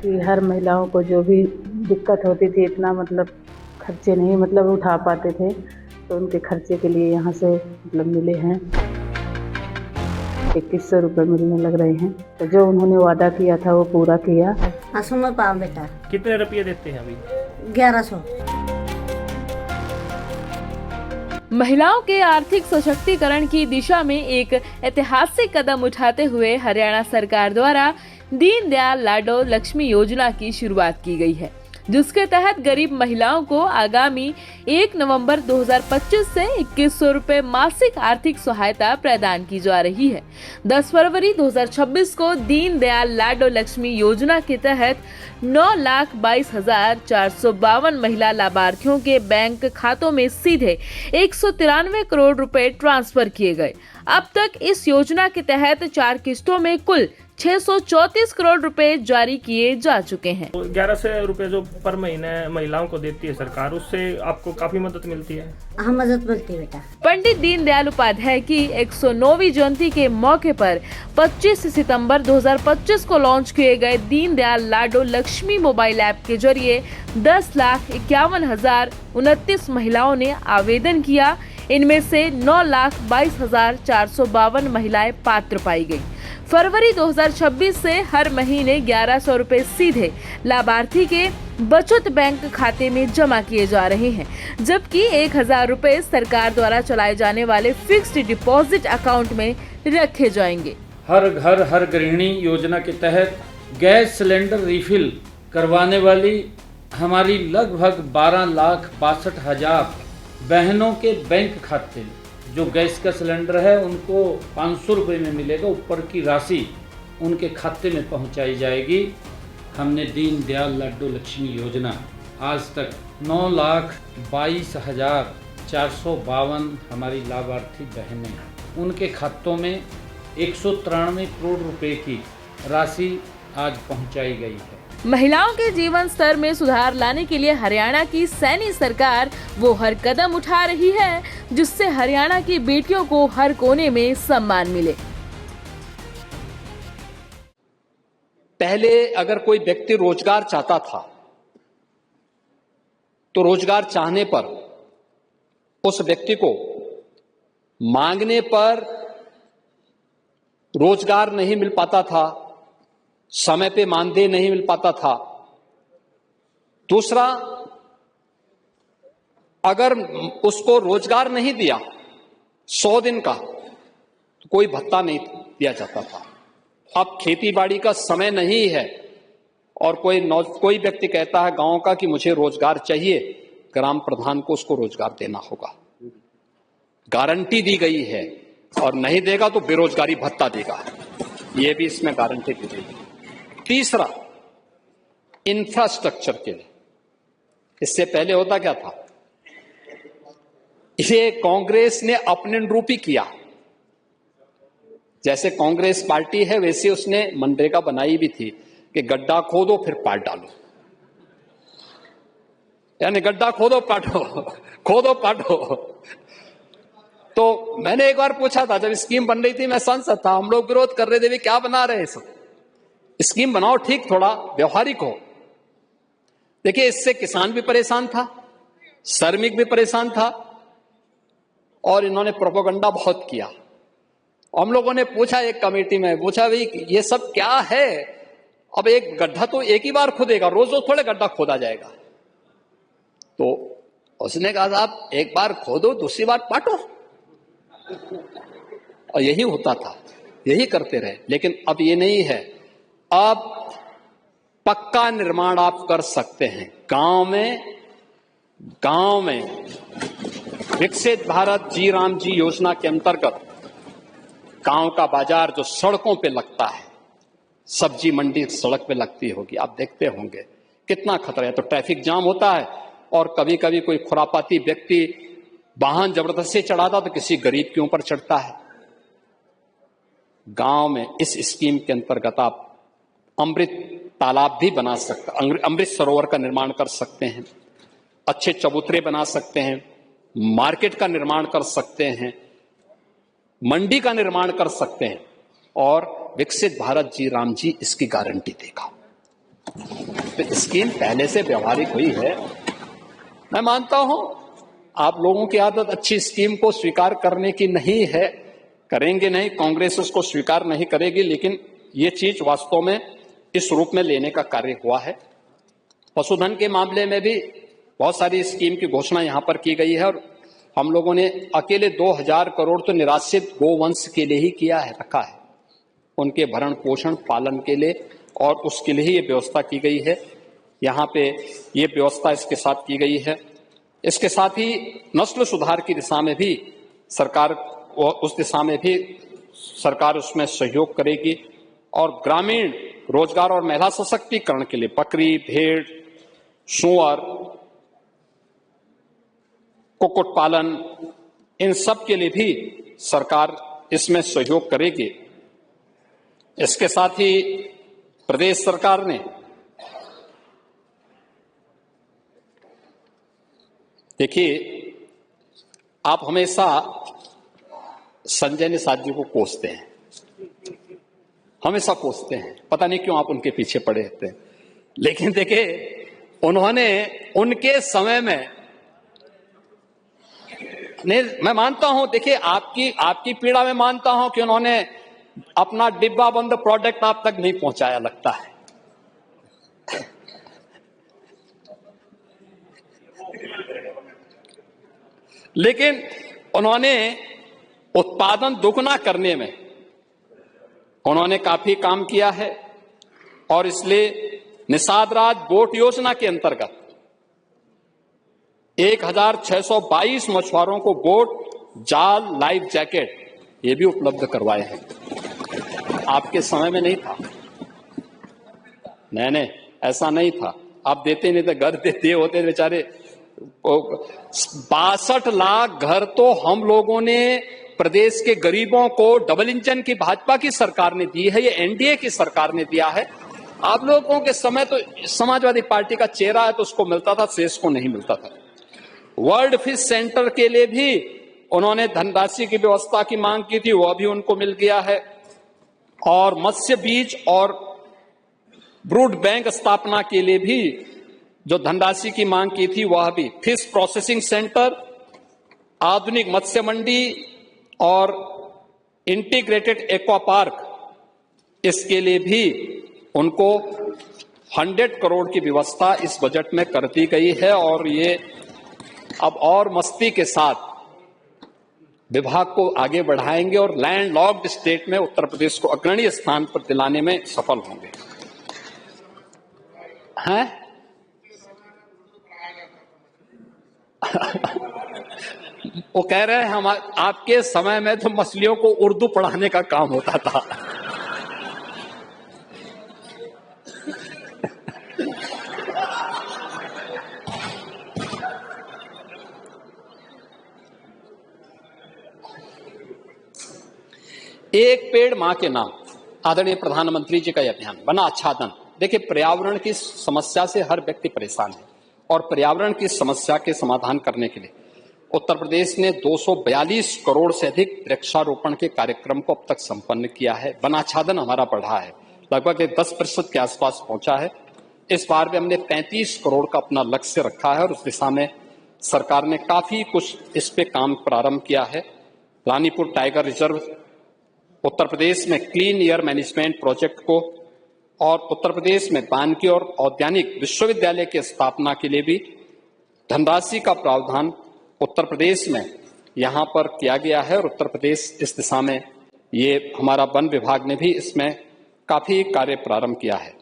कि हर महिलाओं को जो भी दिक्कत होती थी, इतना मतलब खर्चे नहीं उठा पाते थे, तो उनके खर्चे के लिए यहाँ से मिले हैं 2100 रुपये मिलने लग रहे हैं। तो जो उन्होंने वादा किया था वो पूरा किया। हाँ सुनो पाओ बेटा। कितने रुपये देते हैं अभी? 1100। महिलाओं के आर्थिक सशक्तिकरण की दिशा में एक ऐतिहासिक कदम उठाते हुए हरियाणा सरकार द्वारा दीनदयाल लाडो लक्ष्मी योजना की शुरुआत की गई है, जिसके तहत गरीब महिलाओं को आगामी 1 नवंबर 2025 से 2100 रुपए मासिक आर्थिक सहायता प्रदान की जा रही है। 10 फरवरी 2026 को दीनदयाल लाडो लक्ष्मी योजना के तहत 9,22,452 महिला लाभार्थियों के बैंक खातों में सीधे 193 करोड़ रुपए ट्रांसफर किए गए। अब तक इस योजना के तहत 4 किस्तों में कुल 634 करोड़ रुपए जारी किए जा चुके हैं। 1100 रुपए जो पर महीने महिलाओं को देती है सरकार, उससे आपको काफी मदद मिलती है। हाँ मदद मिलती है बेटा। पंडित दीनदयाल उपाध्याय की 109वीं जयंती के मौके पर 25 सितंबर 2025 को लॉन्च किए गए दीनदयाल लाडो लक्ष्मी मोबाइल ऐप के जरिए 10,51,029 महिलाओं ने आवेदन किया। इनमें से 9,22,452 महिलाएं पात्र पाई गयी। फरवरी 2026 से हर महीने 1100 रुपए सीधे लाभार्थी के बचत बैंक खाते में जमा किए जा रहे हैं, जबकि 1,000 रुपए सरकार द्वारा चलाए जाने वाले फिक्स्ड डिपॉजिट अकाउंट में रखे जाएंगे। हर घर हर गृहिणी योजना के तहत गैस सिलेंडर रिफिल करवाने वाली हमारी लगभग 12,62,000 बहनों के बैंक खाते, जो गैस का सिलेंडर है उनको 500 रुपये में मिलेगा, ऊपर की राशि उनके खाते में पहुंचाई जाएगी। हमने दीनदयाल लाडो लक्ष्मी योजना आज तक 9,22,452 हमारी लाभार्थी बहनें, उनके खातों में 193 करोड़ रुपए की राशि आज पहुंचाई गई है। महिलाओं के जीवन स्तर में सुधार लाने के लिए हरियाणा की सैनी सरकार वो हर कदम उठा रही है, जिससे हरियाणा की बेटियों को हर कोने में सम्मान मिले। पहले अगर कोई व्यक्ति रोजगार चाहता था तो रोजगार चाहने पर उस व्यक्ति को मांगने पर रोजगार नहीं मिल पाता था, समय पे मानदेय नहीं मिल पाता था। दूसरा, अगर उसको रोजगार नहीं दिया 100 दिन का तो कोई भत्ता नहीं दिया जाता था। अब खेती बाड़ी का समय नहीं है और कोई व्यक्ति कहता है गांव का कि मुझे रोजगार चाहिए, ग्राम प्रधान को उसको रोजगार देना होगा। गारंटी दी गई है और नहीं देगा तो बेरोजगारी भत्ता देगा, यह भी इसमें गारंटी दी गई है। तीसरा, इंफ्रास्ट्रक्चर के लिए। इससे पहले होता क्या था, इसे कांग्रेस ने अपने अनुरूपी किया। जैसे कांग्रेस पार्टी है वैसे उसने मनरेगा बनाई भी थी कि गड्ढा खोदो फिर पाट डालो, यानी गड्ढा खोदो पाटो, खोदो पाटो। तो मैंने एक बार पूछा था, जब स्कीम बन रही थी, मैं सांसद था, हम लोग विरोध कर रहे थे, क्या बना रहे हैं सब, स्कीम बनाओ ठीक, थोड़ा व्यवहारिक हो। देखिए, इससे किसान भी परेशान था, श्रमिक भी परेशान था और इन्होंने प्रोपेगेंडा बहुत किया। हम लोगों ने पूछा, एक कमेटी में पूछा, भाई ये सब क्या है? अब एक गड्ढा तो एक ही बार खोदेगा, रोज रोज थोड़े गड्ढा खोदा जाएगा। तो उसने कहा, साहब एक बार खोदो, दूसरी बार पाटो। और यही होता था, यही करते रहे। लेकिन अब ये नहीं है, अब पक्का निर्माण आप कर सकते हैं। गांव में विकसित भारत जी राम जी योजना के अंतर्गत गांव का बाजार जो सड़कों पे लगता है, सब्जी मंडी सड़क पे लगती होगी, आप देखते होंगे कितना खतरा है। तो ट्रैफिक जाम होता है और कभी कभी कोई खुरापाती व्यक्ति वाहन जबरदस्ती चढ़ाता तो किसी गरीब के ऊपर चढ़ता है। गांव में इस स्कीम के अंतर्गत आप अमृत तालाब भी बना सकते, अमृत सरोवर का निर्माण कर सकते हैं, अच्छे चबूतरे बना सकते हैं, मार्केट का निर्माण कर सकते हैं, मंडी का निर्माण कर सकते हैं और विकसित भारत जी राम जी इसकी गारंटी देगा। स्कीम पहले से व्यवहारिक हुई है। मैं मानता हूं आप लोगों की आदत अच्छी स्कीम को स्वीकार करने की नहीं है, करेंगे नहीं, कांग्रेस उसको स्वीकार नहीं करेगी, लेकिन ये चीज वास्तव में इस रूप में लेने का कार्य हुआ है। पशुधन के मामले में भी बहुत सारी स्कीम की घोषणा यहां पर की गई है और हम लोगों ने अकेले 2000 करोड़ तो निराश्रित गोवंश के लिए ही किया है, रखा है, उनके भरण पोषण पालन के लिए, और उसके लिए ही ये व्यवस्था की गई है। यहाँ पे ये व्यवस्था इसके साथ की गई है। इसके साथ ही नस्ल सुधार की दिशा में भी सरकार उसमें सहयोग करेगी और ग्रामीण रोजगार और महिला सशक्तिकरण के लिए बकरी, भेड़, सूअर, कुक्कुट पालन, इन सब के लिए भी सरकार इसमें सहयोग करेगी। इसके साथ ही प्रदेश सरकार ने देखिए, आप हमेशा संजय निषाद जी को कोसते हैं, हमेशा कोसते हैं, पता नहीं क्यों आप उनके पीछे पड़े रहते हैं। लेकिन देखिए, उन्होंने उनके समय में मैं मानता हूं, देखिए आपकी पीड़ा में मानता हूं कि उन्होंने अपना डिब्बा बंद प्रोडक्ट आप तक नहीं पहुंचाया, लगता है। लेकिन उन्होंने उत्पादन दुगना करने में उन्होंने काफी काम किया है और इसलिए निषाद राज बोट योजना के अंतर्गत 1622 मछुआरों को बोट, जाल, लाइफ जैकेट ये भी उपलब्ध करवाए हैं। आपके समय में नहीं था, नहीं, ऐसा नहीं था। आप देते नहीं थे, घर देते होते बेचारे। 62 लाख घर तो हम लोगों ने प्रदेश के गरीबों को, डबल इंजन की भाजपा की सरकार ने दी है, ये एनडीए की सरकार ने दिया है। आप लोगों के समय तो समाजवादी पार्टी का चेहरा है तो उसको मिलता था, शेष को नहीं मिलता था। वर्ल्ड फिश सेंटर के लिए भी उन्होंने धनराशि की व्यवस्था की मांग की थी, वह भी उनको मिल गया है। और मत्स्य बीज और ब्रूड बैंक स्थापना के लिए भी जो धनराशि की मांग की थी वह भी, फिश प्रोसेसिंग सेंटर, आधुनिक मत्स्य मंडी और इंटीग्रेटेड एक्वा पार्क, इसके लिए भी उनको 100 करोड़ की व्यवस्था इस बजट में कर दी गई है। और ये अब और मस्ती के साथ विभाग को आगे बढ़ाएंगे और लैंड लॉक्ड स्टेट में उत्तर प्रदेश को अग्रणी स्थान पर दिलाने में सफल होंगे। हैं? वो कह रहे हैं हम आपके समय में तो मछलियों को उर्दू पढ़ाने का काम होता था। एक पेड़ मां के नाम, आदरणीय प्रधानमंत्री जी का यह अभियान बना आच्छादन। देखिए, पर्यावरण की समस्या से हर व्यक्ति परेशान है और पर्यावरण की समस्या के समाधान करने के लिए उत्तर प्रदेश ने 242 करोड़ से अधिक वृक्षारोपण के कार्यक्रम को अब तक संपन्न किया है। वनाच्छादन हमारा बढ़ा है, लगभग 10% के आसपास पहुंचा है। इस बार भी हमने 35 करोड़ का अपना लक्ष्य रखा है और उस दिशा में सरकार ने काफी कुछ इस पे काम प्रारंभ किया है। रानीपुर टाइगर रिजर्व, उत्तर प्रदेश में क्लीन एयर मैनेजमेंट प्रोजेक्ट को, और उत्तर प्रदेश में वानिकी और औद्यानिक विश्वविद्यालय की स्थापना के लिए भी धनराशि का प्रावधान उत्तर प्रदेश में यहां पर किया गया है। और उत्तर प्रदेश इस दिशा में, ये हमारा वन विभाग ने भी इसमें काफी कार्य प्रारंभ किया है।